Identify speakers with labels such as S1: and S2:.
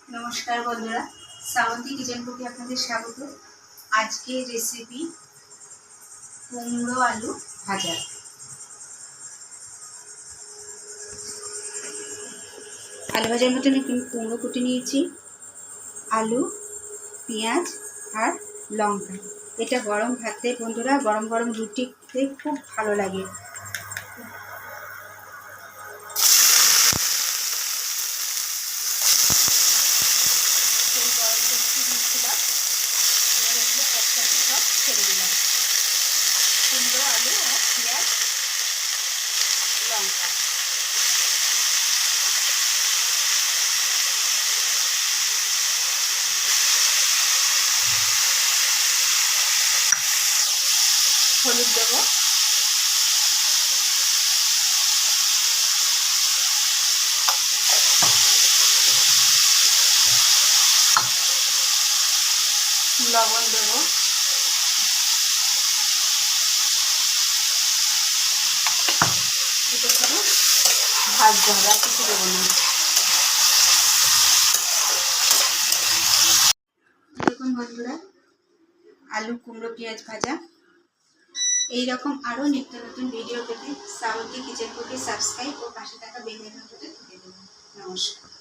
S1: नमस्कार बंधुरा श्रावंती किचन कुके आपनादेर स्वागत। आज के रेसिपि कुमड़ो आलू भाजा। आलू भाजार मतन कुमड़ो कुटे निয়েছি, आलू पेঁয়াজ और लंका। এটা গরম ভাতে বন্ধুরা গরম গরম রুটিতে খুব ভালো লাগে। कुमड़ो आलू और पेঁয়াজ लंका हलुद देव, लवण देव, এটা শুধু ভাজতে হবে, আর কিছু দেবো না। দেখুন বন্ধুরা আলু কুমড়ো পেঁয়াজ ভাজা। এই রকম আরও নিত্য নতুন ভিডিও পেতে শ্রাবন্তী কিচেন কুকে সাবস্ক্রাইব ও পাশে থাকা বেল আইকনটি টিপে দেবেন। নমস্কার।